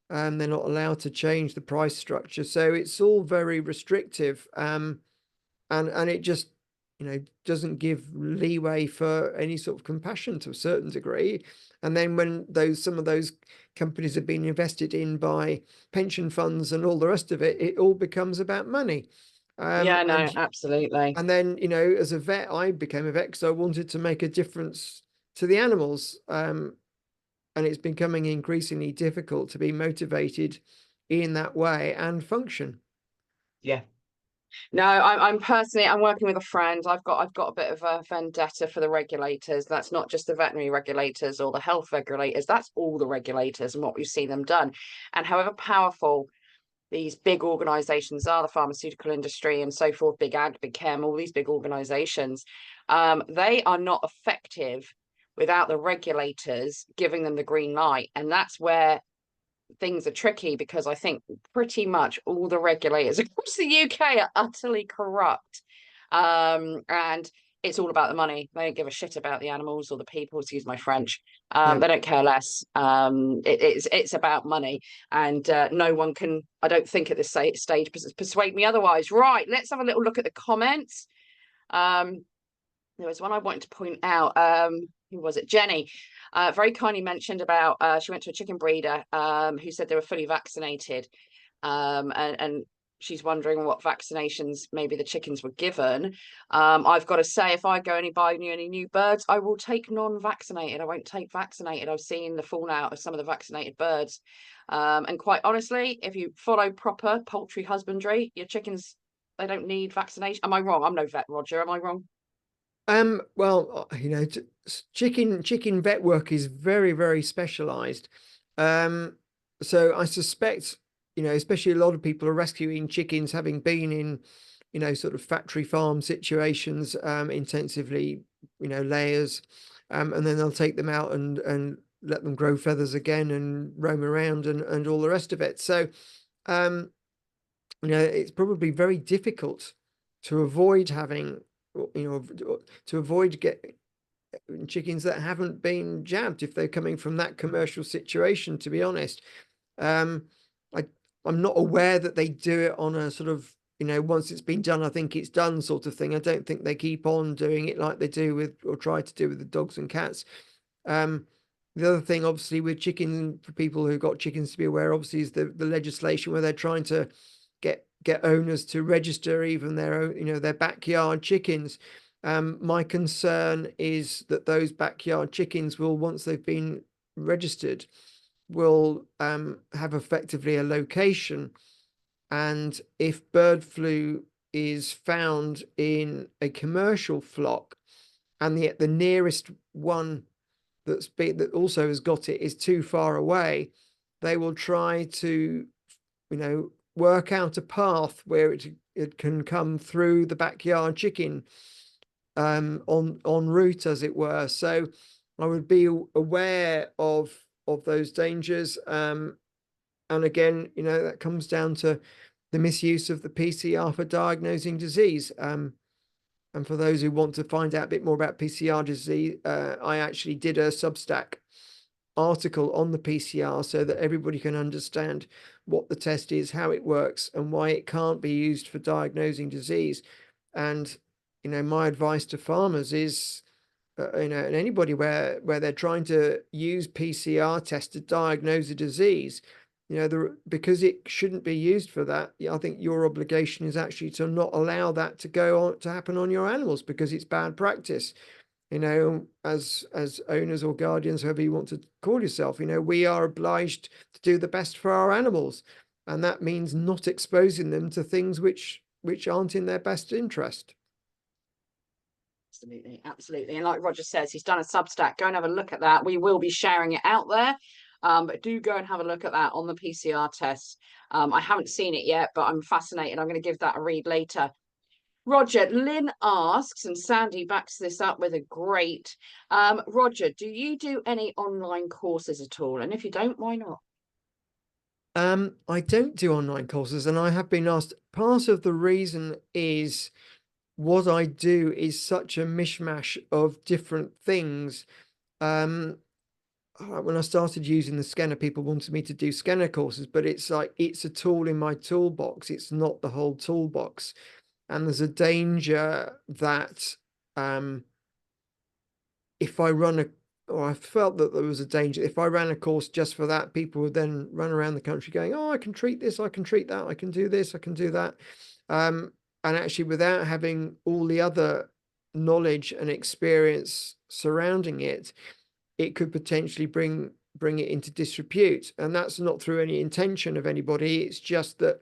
They're not allowed to change the price structure. So it's all very restrictive. And it just, doesn't give leeway for any sort of compassion to a certain degree. And then when some of those companies have been invested in by pension funds and all the rest of it, it all becomes about money. Absolutely. And then, as a vet, I became a vet because I wanted to make a difference to the animals. And it's becoming increasingly difficult to be motivated in that way and function. Yeah. No, I'm personally, I'm working with a friend. I've got a bit of a vendetta for the regulators. That's not just the veterinary regulators or the health regulators. That's all the regulators and what we've seen them done. And however powerful these big organizations are, the pharmaceutical industry and so forth, big ag, big chem, all these big organizations, they are not effective without the regulators giving them the green light. And that's where things are tricky, because I think pretty much all the regulators across the UK are utterly corrupt. And it's all about the money. They don't give a shit about the animals or the people, excuse my French. They don't care less. It's about money. And no one can, I don't think at this stage, persuade me otherwise. Right, let's have a little look at the comments. There was one I wanted to point out. Who was it? Jenny. Very kindly mentioned about she went to a chicken breeder who said they were fully vaccinated, and she's wondering what vaccinations maybe the chickens were given. I've got to say, if I go and buy any new birds, I will take non-vaccinated. I won't take vaccinated. I've seen the fallout of some of the vaccinated birds, and quite honestly, if you follow proper poultry husbandry, your chickens, they don't need vaccination. Am I wrong? I'm no vet, Roger. Am I wrong? Well, chicken vet work is very, very specialized. So I suspect, especially a lot of people are rescuing chickens having been in, sort of factory farm situations, intensively, layers, and then they'll take them out and let them grow feathers again and roam around and all the rest of it. So, it's probably very difficult to avoid having, to avoid chickens that haven't been jabbed if they're coming from that commercial situation, to be honest. I, I'm not aware that they do it on a sort of, once it's been done, I think it's done sort of thing. I don't think they keep on doing it like they do with, or try to do with the dogs and cats. The other thing, obviously, with chicken, for people who've got chickens to be aware, obviously, is the legislation where they're trying to get owners to register even their own, their backyard chickens. My concern is that those backyard chickens will, once they've been registered, will have effectively a location. And if bird flu is found in a commercial flock, and the nearest one that also has got it is too far away, they will try to, work out a path where it can come through the backyard chicken en route, as it were. So I would be aware of those dangers. And again, that comes down to the misuse of the PCR for diagnosing disease. And for those who want to find out a bit more about PCR disease, I actually did a Substack article on the PCR so that everybody can understand what the test is, how it works, and why it can't be used for diagnosing disease. And, my advice to farmers is, and anybody where they're trying to use PCR tests to diagnose a disease, because it shouldn't be used for that. I think your obligation is actually to not allow that to go on to happen on your animals, because it's bad practice. As owners or guardians, however you want to call yourself, we are obliged to do the best for our animals, and that means not exposing them to things which aren't in their best interest. Absolutely, absolutely. And like Roger says, he's done a Substack. Go and have a look at that. We will be sharing it out there. But do go and have a look at that on the PCR test. I haven't seen it yet, but I'm fascinated. I'm going to give that a read later. Roger, Lynn asks, and Sandy backs this up with a great, Roger, do you do any online courses at all? And if you don't, why not? I don't do online courses, and I have been asked. Part of the reason is what I do is such a mishmash of different things. When I started using the scanner, people wanted me to do scanner courses, but it's like, it's a tool in my toolbox. It's not the whole toolbox. And there's a danger that if I I felt that there was a danger, if I ran a course just for that, people would then run around the country going, oh, I can treat this, I can treat that, I can do this, I can do that. And actually, without having all the other knowledge and experience surrounding it, it could potentially bring it into disrepute. And that's not through any intention of anybody. It's just that,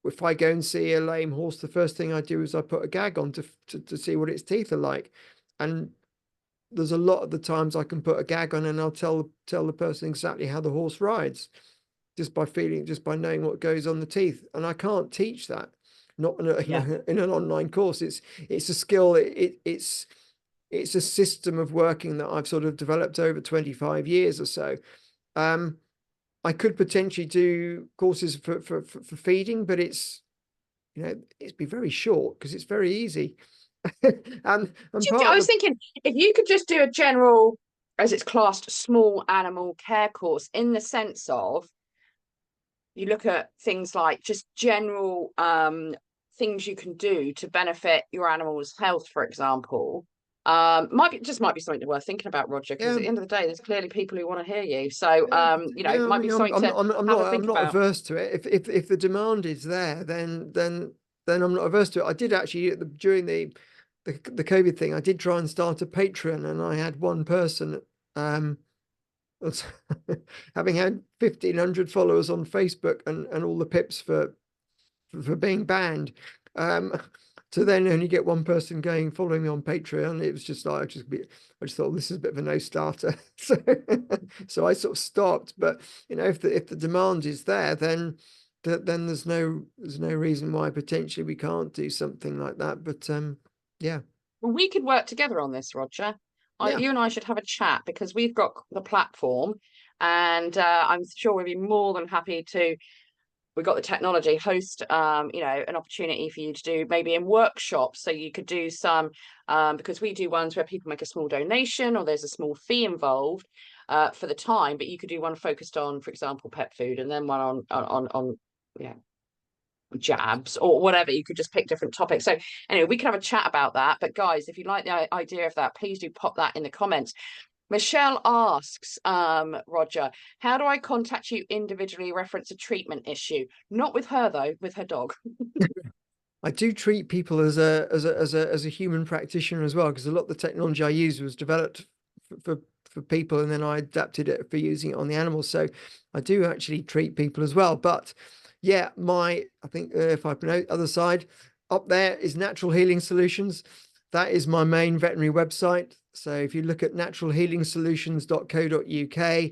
if I go and see a lame horse, the first thing I do is I put a gag on to see what its teeth are like. And there's a lot of the times I can put a gag on and I'll tell the person exactly how the horse rides, just by knowing what goes on the teeth. And I can't teach that, not in, in an online course. It's a skill. It's a system of working that I've sort of developed over 25 years or so. I could potentially do courses for feeding, but it's be very short because it's very easy. and I was thinking, if you could just do a general, as it's classed, small animal care course, in the sense of you look at things like just general things you can do to benefit your animal's health, for example. Might be something worth thinking about, Roger, because at the end of the day, there's clearly people who want to hear you. So it might be something I'm not averse to it. If the demand is there, then I'm not averse to it. I did actually during the COVID thing, I did try and start a Patreon, and I had one person having had 1,500 followers on Facebook and all the pips for being banned, to then only get one person following me on Patreon. It was just like, I just thought, this is a bit of a no starter. so I sort of stopped. But if the demand is there, then there's no reason why potentially we can't do something like that. But yeah. Well, we could work together on this, Roger. You and I should have a chat, because we've got the platform, and I'm sure we'd be more than happy to we got the technology, host an opportunity for you to do maybe in workshops. So you could do some because we do ones where people make a small donation or there's a small fee involved for the time, but you could do one focused on, for example, pet food, and then one on jabs or whatever. You could just pick different topics. So anyway, we can have a chat about that. But guys, if you like the idea of that, please do pop that in the comments. Michelle asks, Roger, how do I contact you individually, reference a treatment issue? Not with her though, with her dog. I do treat people as a human practitioner as well, because a lot of the technology I use was developed for people, and then I adapted it for using it on the animals. So I do actually treat people as well. But yeah, I think if I pronounce other side up there is Natural Healing Solutions. That is my main veterinary website. So if you look at naturalhealingsolutions.co.uk,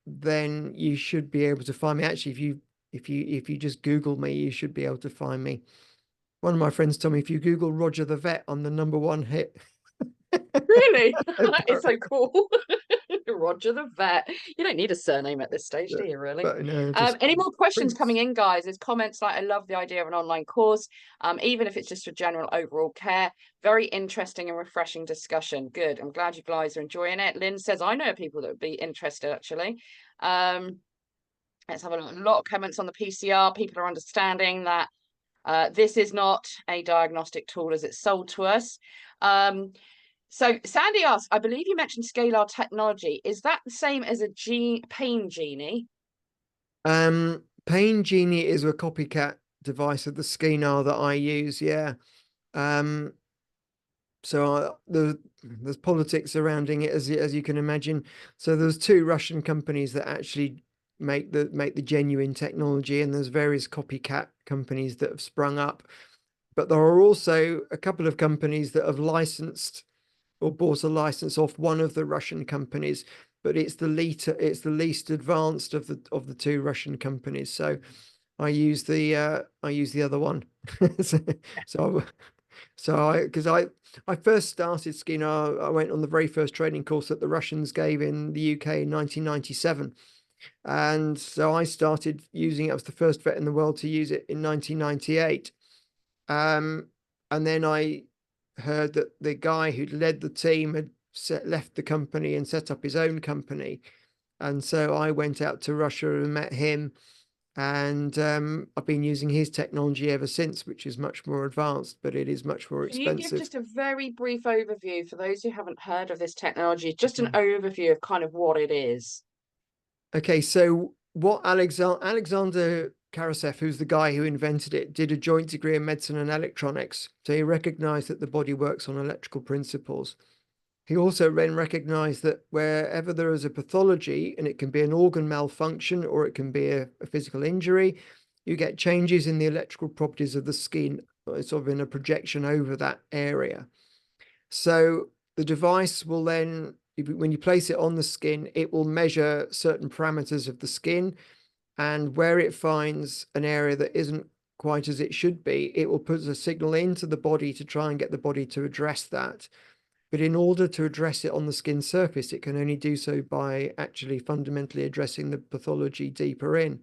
then you should be able to find me. Actually, if you just Google me, you should be able to find me. One of my friends told me if you Google Roger the Vet, I'm the #1 hit. Really? That is so cool. Roger the Vet. You don't need a surname at this stage, do you, really? But no, just Any more questions Prince. coming in, guys? There's comments like, I love the idea of an online course, even if it's just for general overall care. Very interesting and refreshing discussion. Good. I'm glad you guys are enjoying it. Lynn says, I know people that would be interested, actually. Let's have a lot of comments on the PCR. People are understanding that this is not a diagnostic tool as it's sold to us. So Sandy asks, I believe you mentioned scalar technology. Is that the same as a pain genie? Pain Genie is a copycat device of the Skenar that I use. Yeah. So there's politics surrounding it, as you can imagine. So there's 2 Russian companies that actually make the genuine technology, and there's various copycat companies that have sprung up. But there are also a couple of companies that have licensed or bought a license off one of the Russian companies, but it's the least advanced of the 2 Russian companies. So I use the other one. Because I first started skiing, I went on the very first training course that the Russians gave in the UK in 1997. And so I started using it. I was the first vet in the world to use it in 1998. And then I heard that the guy who'd led the team had left the company and set up his own company. And so I went out to Russia and met him. And I've been using his technology ever since, which is much more advanced, but it is much more Can you give expensive. just a very brief overview for those who haven't heard of this technology, just an overview of kind of what it is? Okay, so what Alexander Karasev, who's the guy who invented it, did a joint degree in medicine and electronics. So he recognized that the body works on electrical principles. He also then recognized that wherever there is a pathology, and it can be an organ malfunction or it can be a physical injury, you get changes in the electrical properties of the skin, sort of in a projection over that area. So the device will then, when you place it on the skin, it will measure certain parameters of the skin, and where it finds an area that isn't quite as it should be, it will put a signal into the body to try and get the body to address that. But in order to address it on the skin surface, it can only do so by actually fundamentally addressing the pathology deeper in.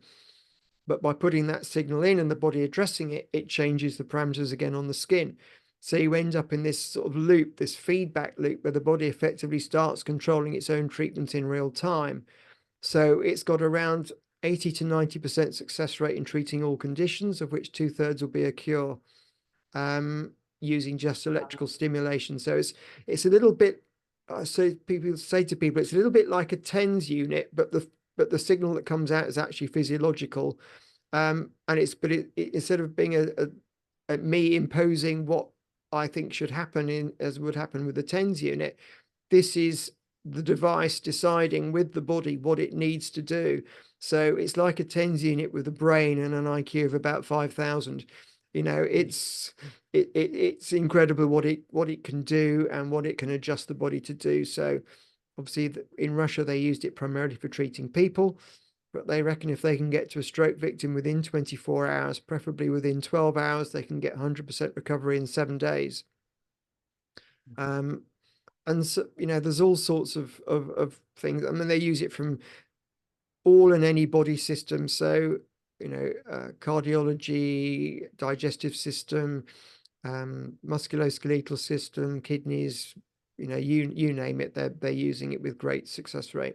But by putting that signal in and the body addressing it, it changes the parameters again on the skin. So you end up in this sort of loop, this feedback loop, where the body effectively starts controlling its own treatment in real time. So it's got around 80 to 90% success rate in treating all conditions, of which 2/3 will be a cure, using just electrical stimulation. So it's a little bit, people say to people, it's a little bit like a TENS unit, but the signal that comes out is actually physiological. And instead of being a me imposing what I think should happen as would happen with the TENS unit, this is the device deciding with the body what it needs to do. So it's like a TENS unit with a brain and an IQ of about 5,000. It's incredible what it can do and what it can adjust the body to do. So obviously in Russia, they used it primarily for treating people, but they reckon if they can get to a stroke victim within 24 hours, preferably within 12 hours, they can get 100% recovery in 7 days. And so, there's all sorts of things. I mean, they use it from all and any body system. So cardiology, digestive system, musculoskeletal system, kidneys, you name it, they're using it with great success rate.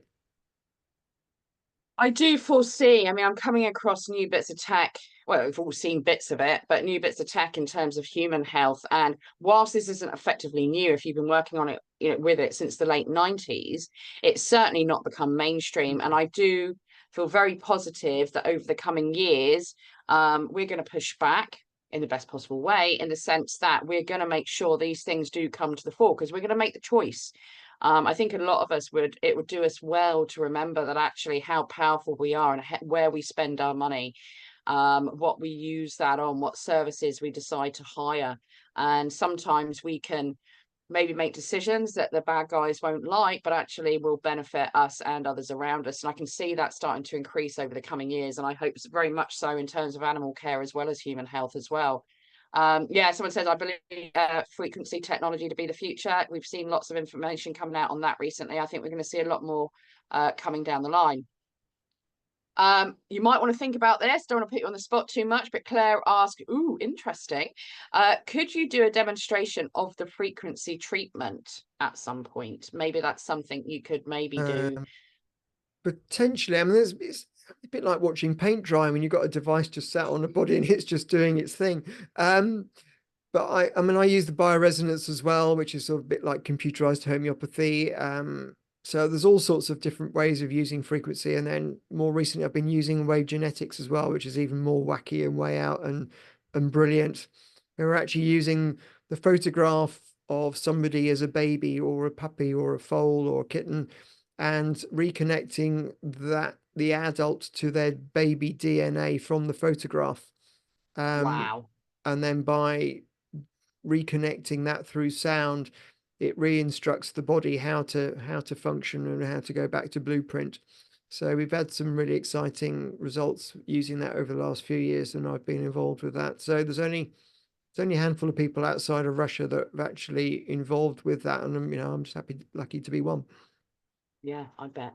I do foresee, I mean, I'm coming across new bits of tech. Well, we've all seen bits of it, but new bits of tech in terms of human health. And whilst this isn't effectively new, if you've been working on it, with it since the late 90s, it's certainly not become mainstream. And I do feel very positive that over the coming years, we're going to push back in the best possible way, in the sense that we're going to make sure these things do come to the fore, because we're going to make the choice. I think a lot of us it would do us well to remember that actually how powerful we are and where we spend our money, what we use that on, what services we decide to hire. And sometimes we can maybe make decisions that the bad guys won't like, but actually will benefit us and others around us. And I can see that starting to increase over the coming years. And I hope very much so in terms of animal care as well as human health as well. Yeah, someone says, I believe frequency technology to be the future. We've seen lots of information coming out on that recently. I think we're going to see a lot more coming down the line. You might want to think about this. Don't want to put you on the spot too much, but Claire asked, ooh, interesting. Could you do a demonstration of the frequency treatment at some point? Maybe that's something you could maybe do. Potentially. I mean, it's a bit like watching paint dry when you've got a device just sat on a body and it's just doing its thing. But I mean, I use the bioresonance as well, which is sort of a bit like computerized homeopathy. So there's all sorts of different ways of using frequency. And then more recently, I've been using wave genetics as well, which is even more wacky and way out and brilliant. We're actually using the photograph of somebody as a baby or a puppy or a foal or a kitten, and reconnecting the adult to their baby DNA from the photograph. Wow. And then by reconnecting that through sound, it re-instructs the body how to function and how to go back to blueprint. So we've had some really exciting results using that over the last few years, and I've been involved with that. So there's only a handful of people outside of Russia that have actually involved with that, and I'm just lucky to be one. Yeah, I bet.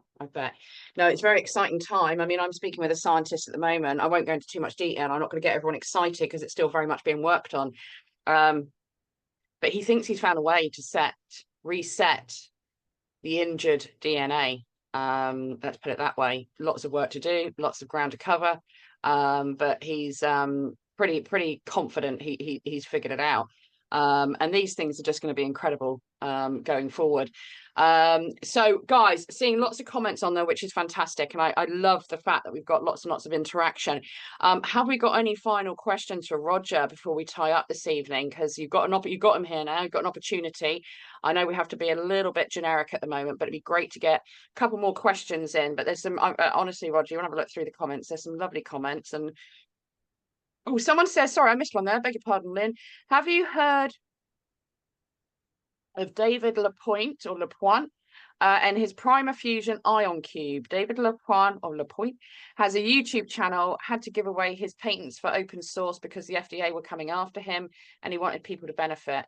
No, it's a very exciting time. I mean, I'm speaking with a scientist at the moment. I won't go into too much detail. I'm not going to get everyone excited because it's still very much being worked on. But he thinks he's found a way to reset the injured DNA. Let's put it that way. Lots of work to do, lots of ground to cover. But he's pretty confident he's figured it out. And these things are just going to be incredible going forward. So guys, seeing lots of comments on there, which is fantastic, and I love the fact that we've got lots and lots of interaction. Have we got any final questions for Roger before we tie up this evening? Because you've got him here now, you've got an opportunity. I know we have to be a little bit generic at the moment, but it'd be great to get a couple more questions in. But there's some, honestly, Roger, you want to have a look through the comments, there's some lovely comments. And oh, someone says, sorry, I missed one there, beg your pardon, Lynn. Have you heard of David Lapointe or Lapointe and his Prima Fusion Ion Cube? David Lapointe or Lapointe has a YouTube channel, had to give away his patents for open source because the FDA were coming after him and he wanted people to benefit.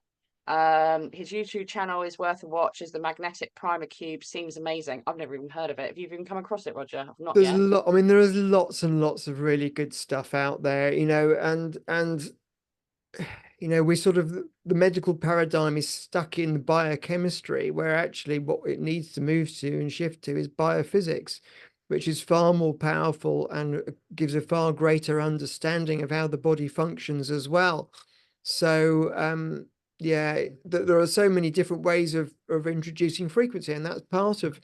His YouTube channel is worth a watch, as the magnetic primer cube seems amazing. I've never even heard of it. Have you even come across it, Roger? I've not There's yet. I mean, there is lots and lots of really good stuff out there, and we sort of, the medical paradigm is stuck in biochemistry, where actually what it needs to move to and shift to is biophysics, which is far more powerful and gives a far greater understanding of how the body functions as well. So yeah, there are so many different ways of introducing frequency, and that's part of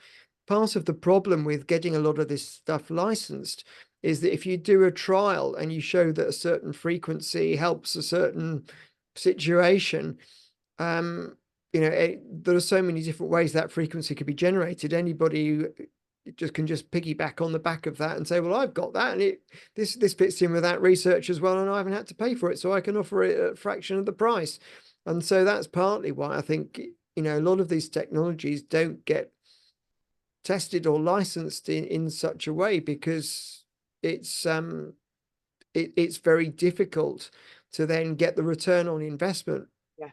the problem with getting a lot of this stuff licensed, is that if you do a trial and you show that a certain frequency helps a certain situation, there are so many different ways that frequency could be generated. Anybody can just piggyback on the back of that and say, well, I've got that, and this fits in with that research as well, and I haven't had to pay for it, so I can offer it at a fraction of the price. And so that's partly why I think a lot of these technologies don't get tested or licensed in such a way, because it's very difficult to then get the return on investment. Yeah.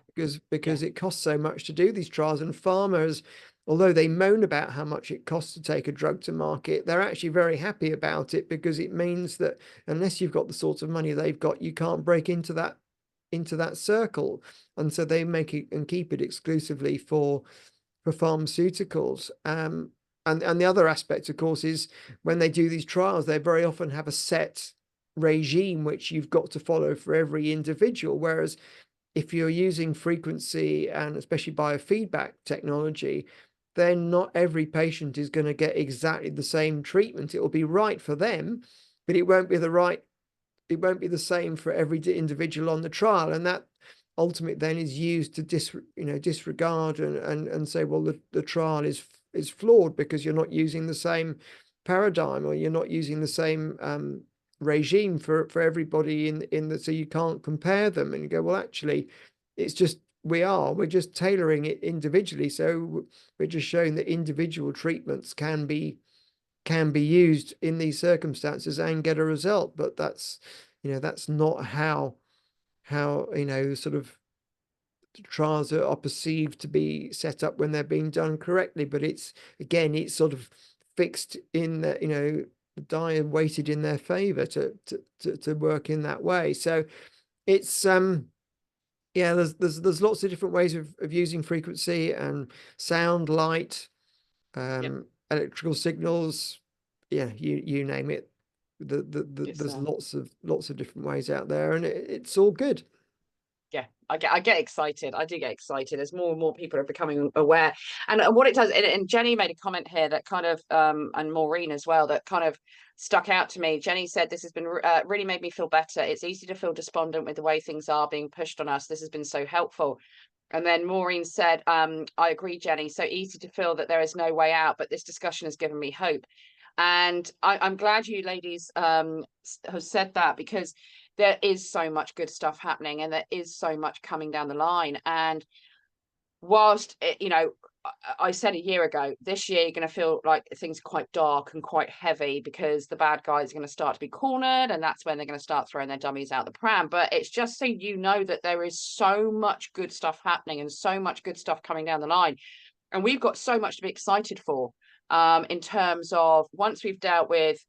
Because it costs so much to do these trials, and pharma although they moan about how much it costs to take a drug to market, they're actually very happy about it, because it means that unless you've got the sort of money they've got, you can't break into that circle. And so they make it and keep it exclusively for pharmaceuticals. And the other aspect, of course, is when they do these trials, they very often have a set regime which you've got to follow for every individual. Whereas if you're using frequency and especially biofeedback technology, then not every patient is going to get exactly the same treatment. It will be right for them, but it won't be the same for every individual on the trial. And that ultimately then is used to disregard and say, well, the trial is flawed because you're not using the same paradigm, or you're not using the same regime for everybody so you can't compare them. And you go, well, actually, it's just we're just tailoring it individually. So we're just showing that individual treatments can be used in these circumstances and get a result. But that's not how sort of trials are perceived to be set up when they're being done correctly. But it's sort of fixed in that, the die weighted in their favor to work in that way. So it's there's lots of different ways of using frequency and sound, light, electrical signals, you name it. There's lots of different ways out there, and it's all good. Yeah, I get excited. I do get excited as more and more people are becoming aware. And what it does, and Jenny made a comment here that kind of, and Maureen as well, that kind of stuck out to me. Jenny said, this has been really made me feel better. It's easy to feel despondent with the way things are being pushed on us. This has been so helpful. And then Maureen said, I agree, Jenny. So easy to feel that there is no way out, but this discussion has given me hope. And I'm glad you ladies have said that, because there is so much good stuff happening, and there is so much coming down the line. And whilst I said a year ago, this year you're going to feel like things are quite dark and quite heavy, because the bad guys are going to start to be cornered, and that's when they're going to start throwing their dummies out the pram. But it's just so you know that there is so much good stuff happening and so much good stuff coming down the line, and we've got so much to be excited for, in terms of once we've dealt with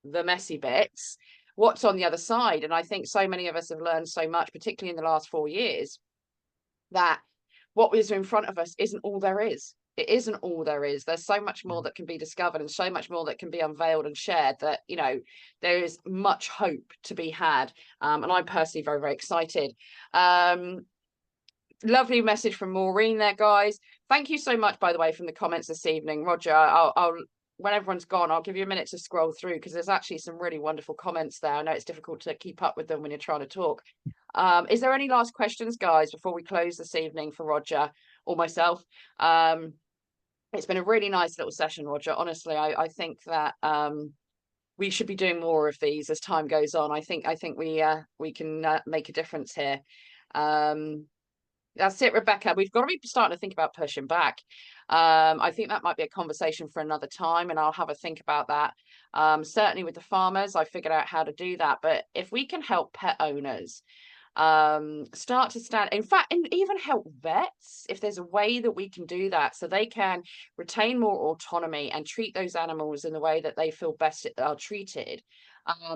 the messy bits, what's on the other side. And I think so many of us have learned so much, particularly in the last 4 years, that what is in front of us isn't all there is. It isn't all there is. There's so much more that can be discovered, and so much more that can be unveiled and shared, that there is much hope to be had. And I'm personally very, very excited. Lovely message from Maureen there, guys. Thank you so much, by the way, from the comments this evening. Roger, I'll when everyone's gone, I'll give you a minute to scroll through, because there's actually some really wonderful comments there. I know it's difficult to keep up with them when you're trying to talk. Is there any last questions, guys, before we close this evening for Roger or myself? It's been a really nice little session, Roger. Honestly, I think that we should be doing more of these as time goes on. I think we can make a difference here. That's it, Rebecca. We've got to be starting to think about pushing back. I think that might be a conversation for another time, and I'll have a think about that. Certainly with the farmers, I figured out how to do that. But if we can help pet owners start to stand, in fact, and even help vets, if there's a way that we can do that, so they can retain more autonomy and treat those animals in the way that they feel best are treated,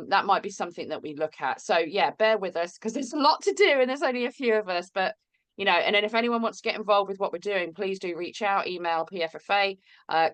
that might be something that we look at. So yeah, bear with us, because there's a lot to do and there's only a few of us. But and then if anyone wants to get involved with what we're doing, please do reach out, email PFFA,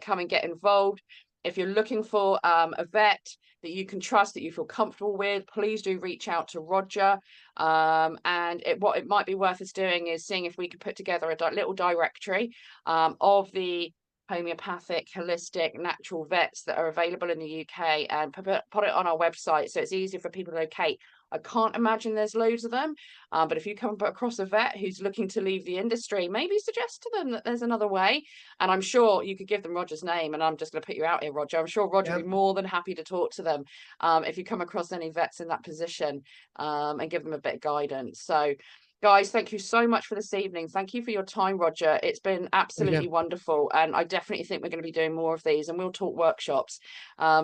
come and get involved. If you're looking for a vet that you can trust, that you feel comfortable with, please do reach out to Roger. And what it might be worth us doing is seeing if we could put together a little directory of the homeopathic, holistic, natural vets that are available in the UK, and put it on our website so it's easier for people to locate. I can't imagine there's loads of them, but if you come across a vet who's looking to leave the industry, maybe suggest to them that there's another way. And I'm sure you could give them Roger's name, and I'm just going to put you out here, Roger. I'm sure Roger would be more than happy to talk to them if you come across any vets in that position, and give them a bit of guidance. So guys, thank you so much for this evening. Thank you for your time, Roger. It's been absolutely wonderful. And I definitely think we're going to be doing more of these, and we'll talk workshops,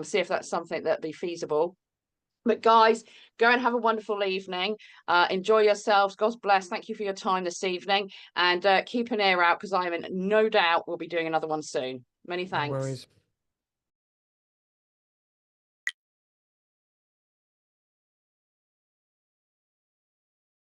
see if that's something that'd be feasible. But guys, go and have a wonderful evening. Enjoy yourselves. God bless. Thank you for your time this evening. And keep an ear out, because I am in no doubt we'll be doing another one soon. Many No thanks. worries.